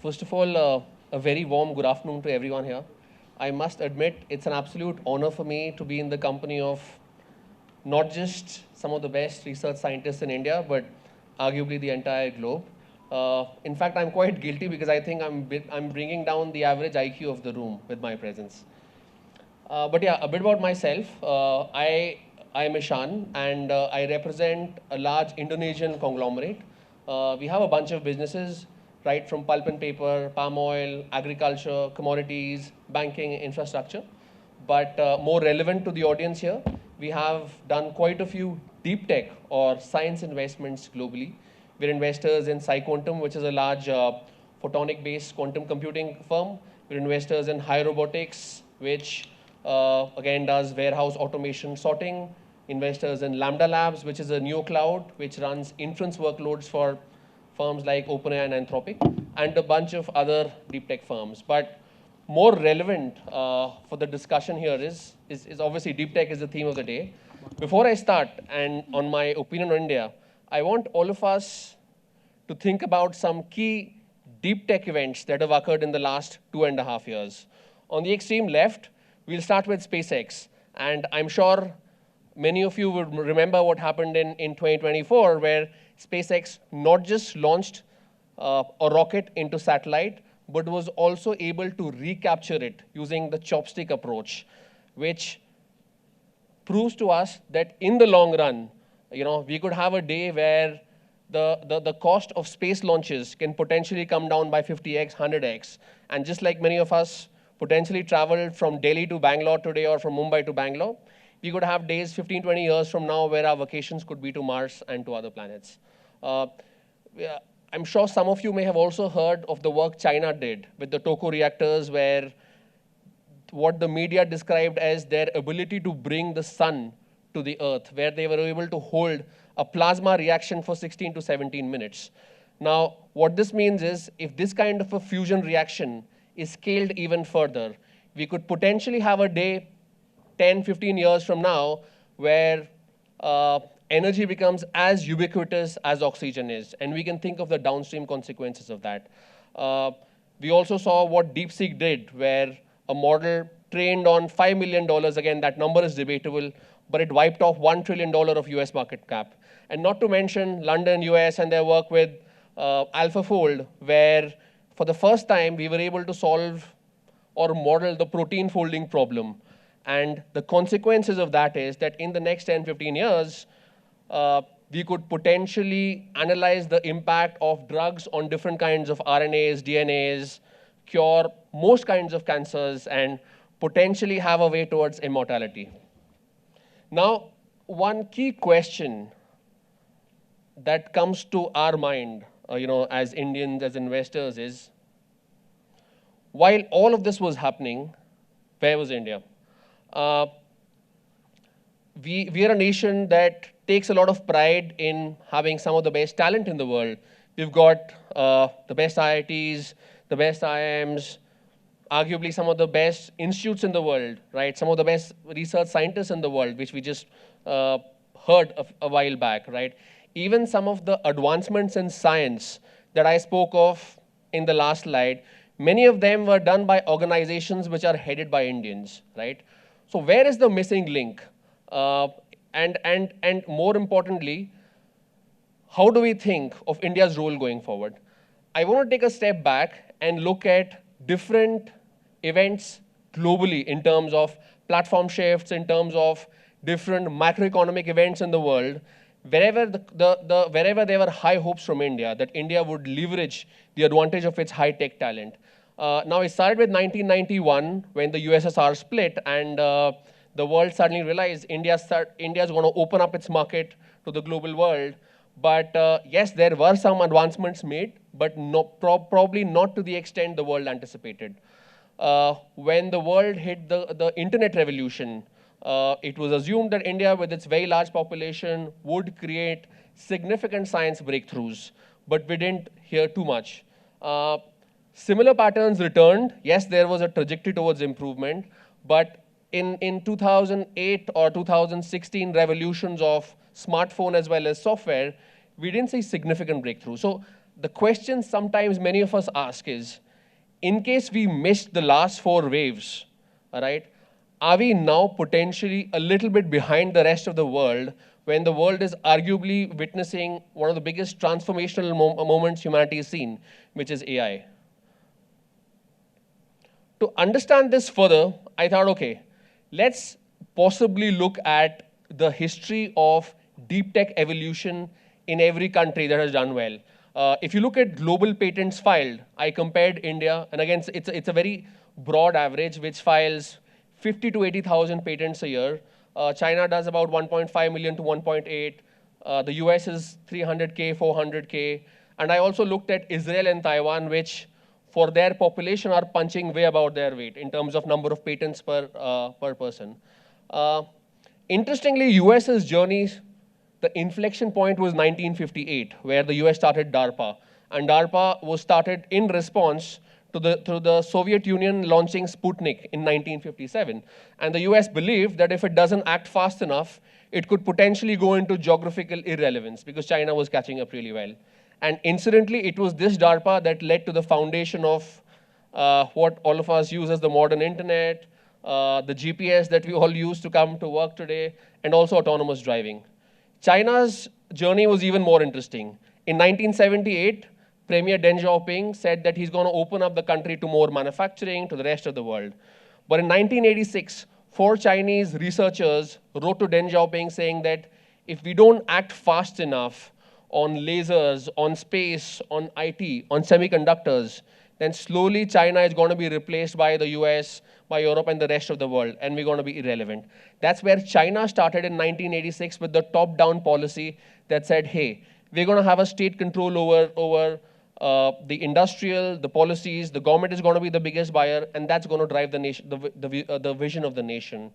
First of all, a very warm good afternoon to everyone here. I must admit, it's an absolute honor for me to be in the company of not just some of the best research scientists in India, but arguably the entire globe. In fact, I'm quite guilty because I think I'm bringing down the average IQ of the room with my presence. But yeah, a bit about myself. I am Eshan, and I represent a large Indonesian conglomerate. We have a bunch of businesses, right from pulp and paper, palm oil, agriculture, commodities, banking, infrastructure. But more relevant to the audience here, we have done quite a few deep tech or science investments globally. We're investors in PsiQuantum, which is a large photonic-based quantum computing firm. We're investors in High Robotics, which again does warehouse automation sorting. Investors in Lambda Labs, which is a neo cloud, which runs inference workloads for firms like OpenAI and Anthropic, and a bunch of other deep tech firms. But more relevant for the discussion here is obviously deep tech is the theme of the day. Before I start, and on my opinion on India, I want all of us to think about some key deep tech events that have occurred in the last 2.5 years. On the extreme left, we'll start with SpaceX. And I'm sure many of you would remember what happened in 2024, where SpaceX not just launched a rocket into satellite, but was also able to recapture it using the chopstick approach, which proves to us that in the long run, we could have a day where the cost of space launches can potentially come down by 50x, 100x. And just like many of us potentially traveled from Delhi to Bangalore today or from Mumbai to Bangalore, we could have days 15, 20 years from now where our vacations could be to Mars and to other planets. I'm sure some of you may have also heard of the work China did with the Toku reactors, where what the media described as their ability to bring the sun to the earth, where they were able to hold a plasma reaction for 16 to 17 minutes. Now, what this means is if this kind of a fusion reaction is scaled even further, we could potentially have a day 10, 15 years from now where energy becomes as ubiquitous as oxygen is. And we can think of the downstream consequences of that. We also saw what DeepSeek did, where a model trained on $5 million, again, that number is debatable, but it wiped off $1 trillion of US market cap. And not to mention London, US, and their work with AlphaFold, where for the first time, we were able to solve or model the protein folding problem. And the consequences of that is that in the next 10, 15 years, we could potentially analyze the impact of drugs on different kinds of RNAs, DNAs, cure most kinds of cancers, and potentially have a way towards immortality. Now, one key question that comes to our mind, as Indians, as investors, is while all of this was happening, where was India? We are a nation that takes a lot of pride in having some of the best talent in the world. We've got the best IITs, the best IIMs, arguably some of the best institutes in the world, right? Some of the best research scientists in the world, which we just heard a while back, right? Even some of the advancements in science that I spoke of in the last slide, many of them were done by organizations which are headed by Indians, right? So where is the missing link? And more importantly, how do we think of India's role going forward? I want to take a step back and look at different events globally in terms of platform shifts, in terms of different macroeconomic events in the world, wherever wherever there were high hopes from India, that India would leverage the advantage of its high-tech talent. Now, it started with 1991 when the USSR split, and the world suddenly realized India's going to open up its market to the global world. But yes, there were some advancements made, but probably not to the extent the world anticipated. When the world hit the internet revolution, it was assumed that India, with its very large population, would create significant science breakthroughs, but we didn't hear too much. Similar patterns returned. Yes, there was a trajectory towards improvement, but in 2008 or 2016 revolutions of smartphone as well as software, we didn't see significant breakthrough. So the question sometimes many of us ask is, in case we missed the last four waves, all right, are we now potentially a little bit behind the rest of the world when the world is arguably witnessing one of the biggest transformational moments humanity has seen, which is AI? To understand this further, I thought, okay, let's possibly look at the history of deep tech evolution in every country that has done well. If you look at global patents filed, I compared India, and again, it's a very broad average, which files 50 to 80,000 patents a year. China does about 1.5 million to 1.8. The US is 300K, 400K. And I also looked at Israel and Taiwan, which for their population are punching way above their weight in terms of number of patents per person. Interestingly, US's journey, the inflection point was 1958, where the US started DARPA. And DARPA was started in response to the Soviet Union launching Sputnik in 1957. And the US believed that if it doesn't act fast enough, it could potentially go into geographical irrelevance because China was catching up really well. And incidentally, it was this DARPA that led to the foundation of what all of us use as the modern internet, the GPS that we all use to come to work today, and also autonomous driving. China's journey was even more interesting. In 1978, Premier Deng Xiaoping said that he's going to open up the country to more manufacturing, to the rest of the world. But in 1986, four Chinese researchers wrote to Deng Xiaoping saying that if we don't act fast enough on lasers, on space, on IT, on semiconductors, then slowly China is going to be replaced by the US, by Europe, and the rest of the world, and we're going to be irrelevant. That's where China started in 1986 with the top-down policy that said, hey, we're going to have a state control over the industrial, the policies, the government is going to be the biggest buyer, and that's going to drive the nation, the vision of the nation.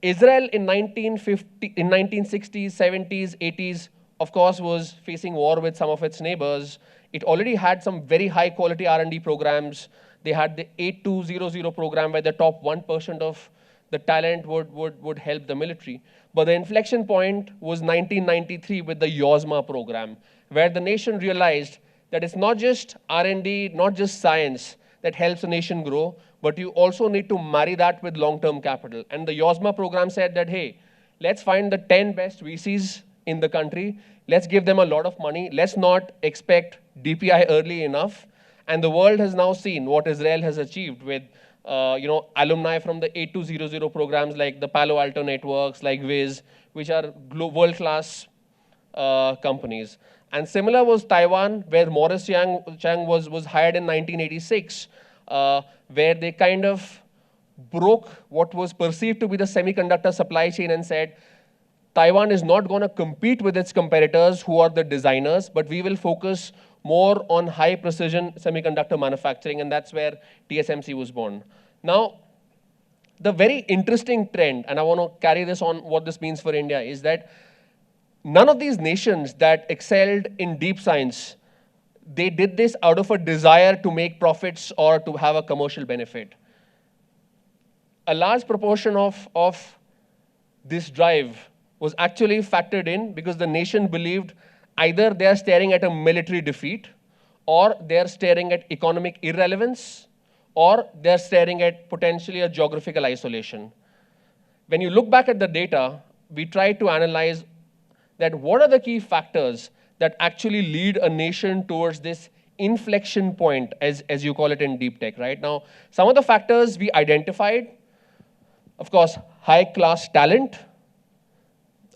Israel in 1960s, 70s, 80s, of course, was facing war with some of its neighbors. It already had some very high quality R&D programs. They had the 8200 program where the top 1% of the talent would help the military. But the inflection point was 1993 with the YOSMA program, where the nation realized that it's not just R&D, not just science that helps a nation grow, but you also need to marry that with long-term capital. And the YOSMA program said that, hey, let's find the 10 best VCs in the country. Let's give them a lot of money. Let's not expect DPI early enough. And the world has now seen what Israel has achieved with alumni from the 8200 programs like the Palo Alto networks, like Wiz, which are world-class companies. And similar was Taiwan, where Morris Chang was hired in 1986, where they kind of broke what was perceived to be the semiconductor supply chain and said, Taiwan is not going to compete with its competitors who are the designers, but we will focus more on high precision semiconductor manufacturing, and that's where TSMC was born. Now, the very interesting trend, and I want to carry this on what this means for India, is that none of these nations that excelled in deep science, they did this out of a desire to make profits or to have a commercial benefit. A large proportion of this drive was actually factored in because the nation believed either they are staring at a military defeat, or they are staring at economic irrelevance, or they are staring at potentially a geographical isolation. When you look back at the data, we try to analyze that what are the key factors that actually lead a nation towards this inflection point, as you call it in deep tech, right? Now, some of the factors we identified, of course, high-class talent,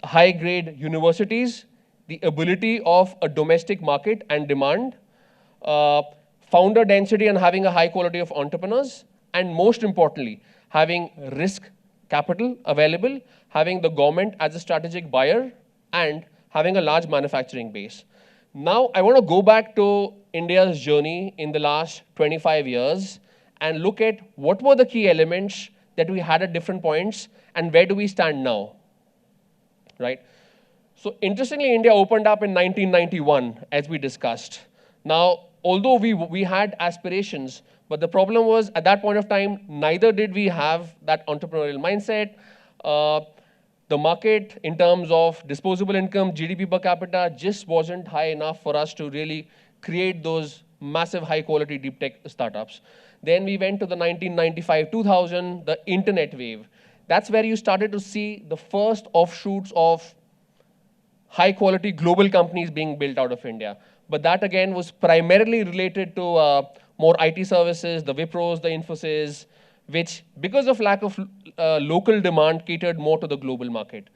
high-grade universities, the ability of a domestic market and demand, founder density and having a high quality of entrepreneurs, and most importantly, having risk capital available, having the government as a strategic buyer, and having a large manufacturing base. Now, I want to go back to India's journey in the last 25 years and look at what were the key elements that we had at different points and where do we stand now, right? So interestingly, India opened up in 1991, as we discussed. Now, although we had aspirations, but the problem was at that point of time, neither did we have that entrepreneurial mindset. The market in terms of disposable income, GDP per capita just wasn't high enough for us to really create those massive high quality deep tech startups. Then we went to the 1995, 2000, the internet wave. That's where you started to see the first offshoots of high quality global companies being built out of India. But that again was primarily related to more IT services, the Wipros, the Infosys, which because of lack of local demand catered more to the global market.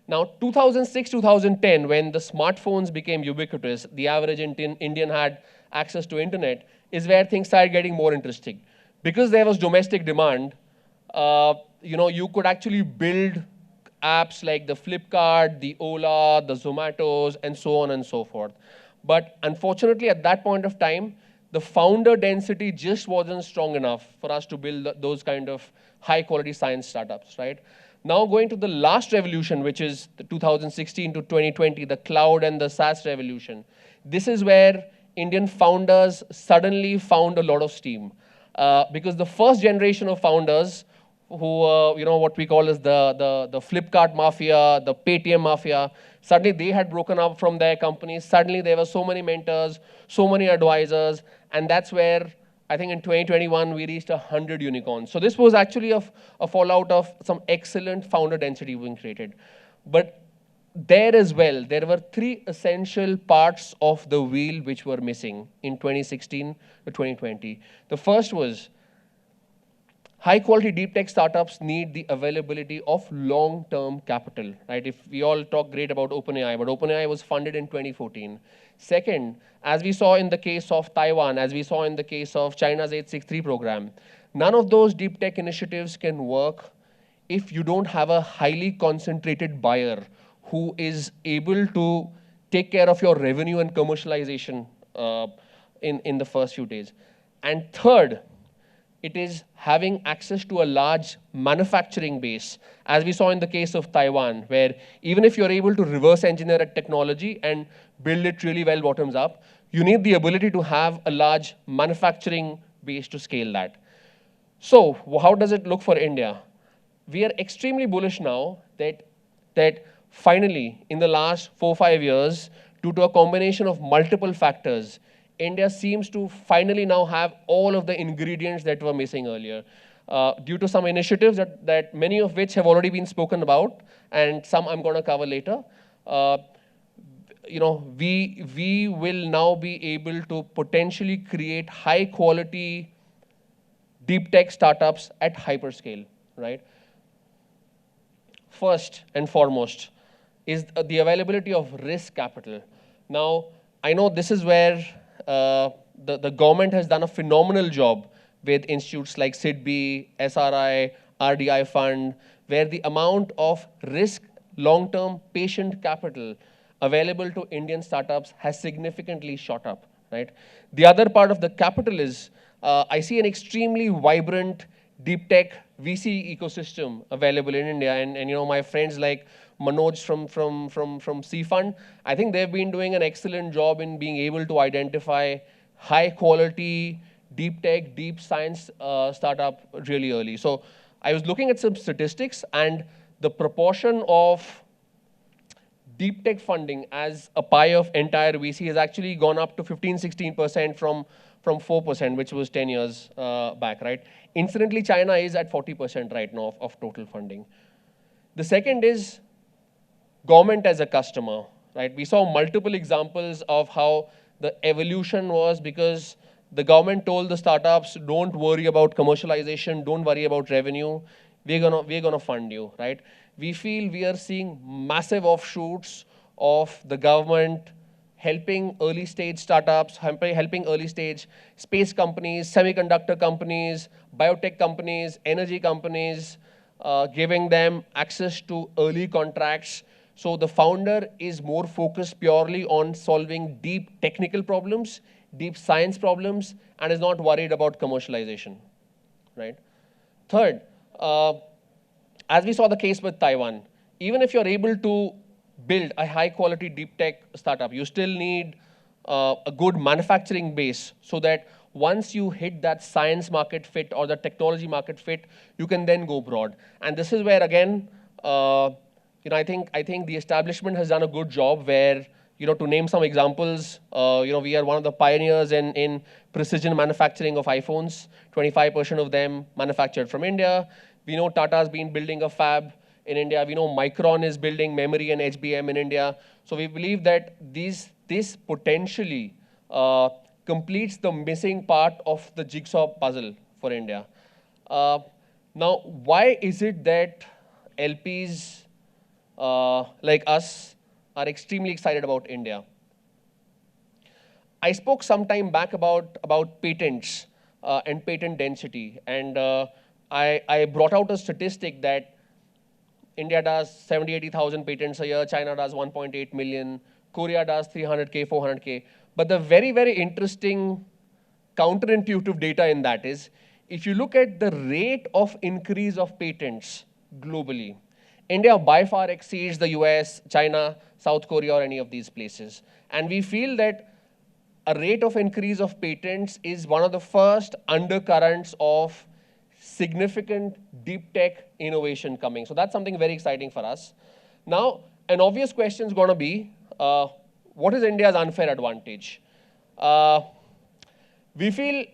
Now, 2006, 2010, when the smartphones became ubiquitous, the average Indian had access to internet, is where things started getting more interesting. Because there was domestic demand, you could actually build apps like the Flipkart, the Ola, the Zomatos, and so on and so forth. But unfortunately, at that point of time, the founder density just wasn't strong enough for us to build those kind of high quality science startups, right? Now going to the last revolution, which is the 2016 to 2020, the cloud and the SaaS revolution. This is where Indian founders suddenly found a lot of steam. Because the first generation of founders who, what we call as the Flipkart mafia, the Paytm mafia, suddenly they had broken up from their companies. Suddenly there were so many mentors, so many advisors, and that's where I think in 2021 we reached 100 unicorns. So this was actually a fallout of some excellent founder density being created. But there as well, there were three essential parts of the wheel which were missing in 2016 to 2020. The first was high quality deep tech startups need the availability of long-term capital, right? If we all talk great about OpenAI, but OpenAI was funded in 2014. Second, as we saw in the case of Taiwan, as we saw in the case of China's 863 program, none of those deep tech initiatives can work if you don't have a highly concentrated buyer who is able to take care of your revenue and commercialization in the first few days. And third, it is having access to a large manufacturing base, as we saw in the case of Taiwan, where even if you're able to reverse engineer a technology and build it really well bottoms up, you need the ability to have a large manufacturing base to scale that. So how does it look for India? We are extremely bullish now that finally, in the last 4 or 5 years, due to a combination of multiple factors, India seems to finally now have all of the ingredients that were missing earlier. Due to some initiatives that many of which have already been spoken about, and some I'm going to cover later, we will now be able to potentially create high quality deep tech startups at hyperscale, right? First and foremost is the availability of risk capital. Now, I know this is where the government has done a phenomenal job with institutes like SIDBI, SRI, RDI fund, where the amount of risk, long-term patient capital available to Indian startups has significantly shot up, right? The other part of the capital is, I see an extremely vibrant deep tech VC ecosystem available in India. And my friends like Manoj from Seafund, I think they've been doing an excellent job in being able to identify high quality, deep tech, deep science startup really early. So I was looking at some statistics, and the proportion of deep tech funding as a pie of entire VC has actually gone up to 15-16% from 4%, which was 10 years back, right? Incidentally, China is at 40% right now of total funding. The second is government as a customer, right? We saw multiple examples of how the evolution was because the government told the startups, don't worry about commercialization, don't worry about revenue, we're gonna fund you, right? We feel we are seeing massive offshoots of the government helping early stage startups, helping early stage space companies, semiconductor companies, biotech companies, energy companies, giving them access to early contracts. So the founder is more focused purely on solving deep technical problems, deep science problems, and is not worried about commercialization, right? Third, as we saw the case with Taiwan, even if you're able to build a high quality deep tech startup, you still need a good manufacturing base so that once you hit that science market fit or the technology market fit, you can then go broad. And this is where, again, I think the establishment has done a good job where To name some examples, we are one of the pioneers in precision manufacturing of iPhones. 25% of them manufactured from India. We know Tata's been building a fab in India. We know Micron is building memory and HBM in India. So we believe that this potentially completes the missing part of the jigsaw puzzle for India. Now, why is it that LPs like us are extremely excited about India? I spoke some time back about patents and patent density, and I brought out a statistic that India does 70, 80,000 patents a year, China does 1.8 million, Korea does 300K, 400K. But the very, very interesting counterintuitive data in that is, if you look at the rate of increase of patents globally, India by far exceeds the US, China, South Korea, or any of these places. And we feel that a rate of increase of patents is one of the first undercurrents of significant deep tech innovation coming. So that's something very exciting for us. Now, an obvious question is going to be, what is India's unfair advantage? We feel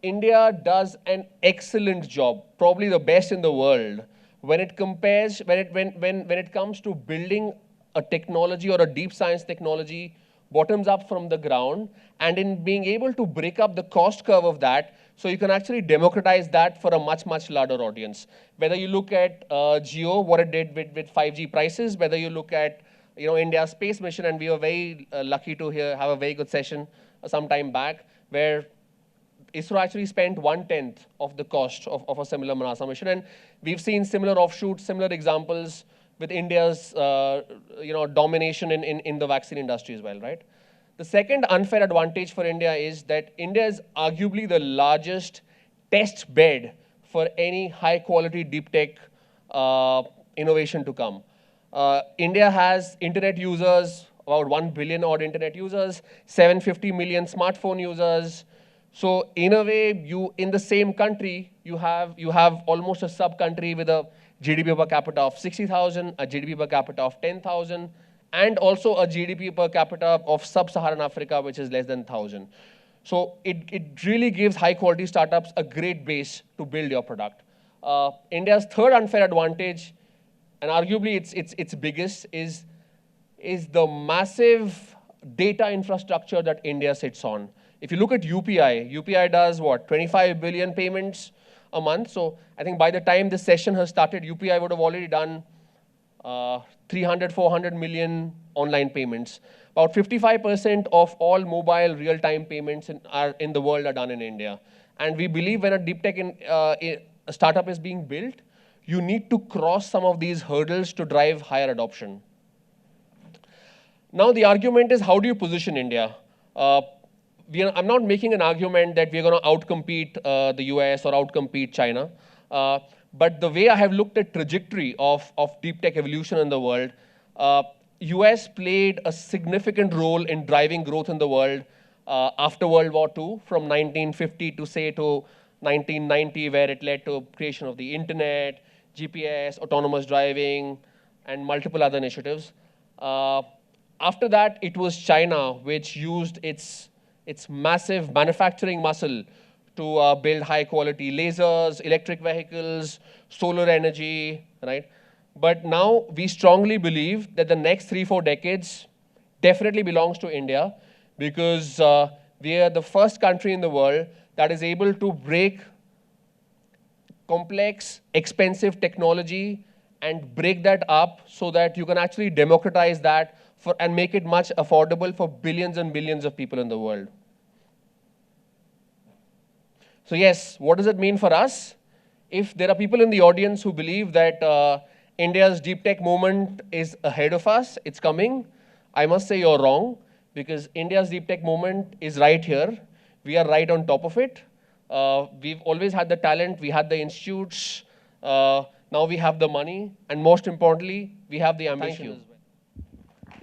India does an excellent job, probably the best in the world, when it comes to building a technology or a deep science technology bottoms up from the ground, and in being able to break up the cost curve of that, so you can actually democratize that for a much, much larger audience. Whether you look at Geo, what it did with 5G prices, whether you look at India's space mission, and we were very lucky to have a very good session some time back, where ISRO actually spent 1/10 of the cost of a similar NASA mission. And we've seen similar offshoots, similar examples with India's domination in the vaccine industry as well, right? The second unfair advantage for India is that India is arguably the largest test bed for any high-quality deep tech innovation to come. India has internet users, about 1 billion odd internet users, 750 million smartphone users. So in a way, in the same country, you have almost a sub-country with a GDP per capita of 60,000, a GDP per capita of 10,000, and also a GDP per capita of sub-Saharan Africa, which is less than 1,000. So it really gives high-quality startups a great base to build your product. India's third unfair advantage, and arguably its biggest, is the massive data infrastructure that India sits on. If you look at UPI does what? 25 billion payments a month. So I think by the time this session has started, UPI would have already done 300, 400 million online payments. About 55% of all mobile real-time payments in the world are done in India. And we believe when a deep tech startup is being built, you need to cross some of these hurdles to drive higher adoption. Now the argument is, how do you position India? I'm not making an argument that we're going to outcompete the US or outcompete China. But the way I have looked at trajectory of deep tech evolution in the world, US played a significant role in driving growth in the world after World War II, from 1950 to 1990, where it led to creation of the internet, GPS, autonomous driving, and multiple other initiatives. After that, it was China which used its massive manufacturing muscle to build high-quality lasers, electric vehicles, solar energy, right? But now we strongly believe that the next 3-4 decades definitely belongs to India, because we are the first country in the world that is able to break complex, expensive technology and break that up so that you can actually democratize that and make it much affordable for billions and billions of people in the world. So yes, what does it mean for us? If there are people in the audience who believe that India's deep tech movement is ahead of us, it's coming, I must say you're wrong, because India's deep tech movement is right here. We are right on top of it. We've always had the talent, we had the institutes, now we have the money, and most importantly, we have the ambition.